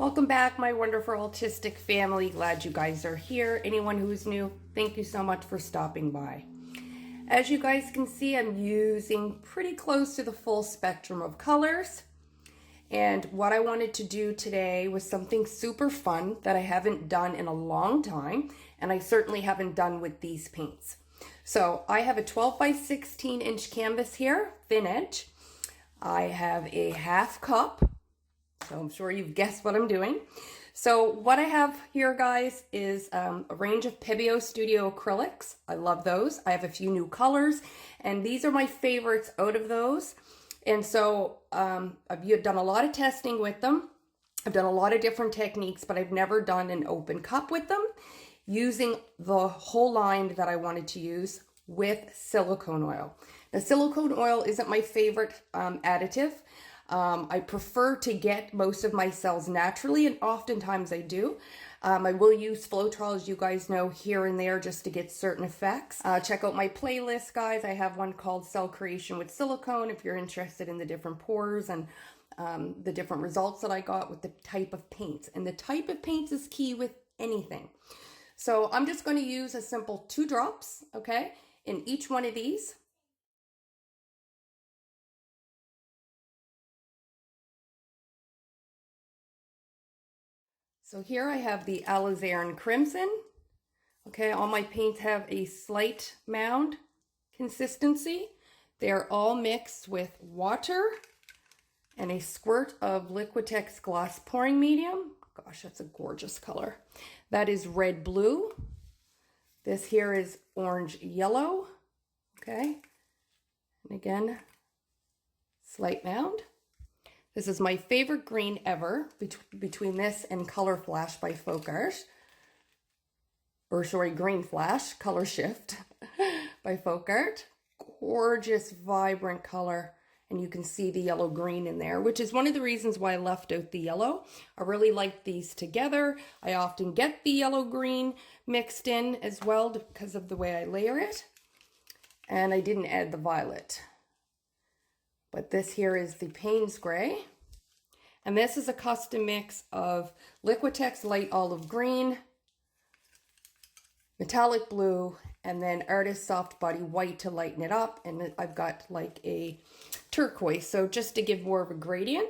Welcome back, my wonderful autistic family. Glad you guys are here. Anyone who's new, thank you so much for stopping by. As you guys can see, I'm using pretty close to the full spectrum of colors. And what I wanted to do today was something super fun that I haven't done in a long time, and I certainly haven't done with these paints. So I have a 12 by 16 inch canvas here, thin edge. I have a half cup. So I'm sure you've guessed what I'm doing. So what I have here, guys, is a range of Pebeo Studio acrylics. I love those. I have a few new colors, and these are my favorites out of those. And so I've done a lot of testing with them. I've done a lot of different techniques, but I've never done an open cup with them, using the whole line that I wanted to use with silicone oil. Now, silicone oil isn't my favorite additive. I prefer to get most of my cells naturally, and oftentimes I do. I will use Floetrol, as you guys know, here and there just to get certain effects. Check out my playlist, guys. I have one called Cell Creation with Silicone if you're interested in the different pores and the different results that I got with the type of paints. And the type of paints is key with anything. So I'm just going to use a simple 2 drops, okay, in each one of these. So here I have the alizarin crimson. Okay, all my paints have a slight mound consistency. They're all mixed with water and a squirt of Liquitex Gloss Pouring Medium. Gosh, that's a gorgeous color. That is red blue. This here is orange yellow. Okay, and again, slight mound. This is my favorite green ever, between this and Color Flash by Evokes. Or sorry, Green Flash, Color Shift by Evokes. Gorgeous, vibrant color. And you can see the yellow-green in there, which is one of the reasons why I left out the yellow. I really like these together. I often get the yellow-green mixed in as well because of the way I layer it. And I didn't add the violet. But this here is the Payne's Gray. And this is a custom mix of Liquitex Light Olive Green, Metallic Blue, and then Artist Soft Body White to lighten it up. And I've got like a turquoise, so just to give more of a gradient.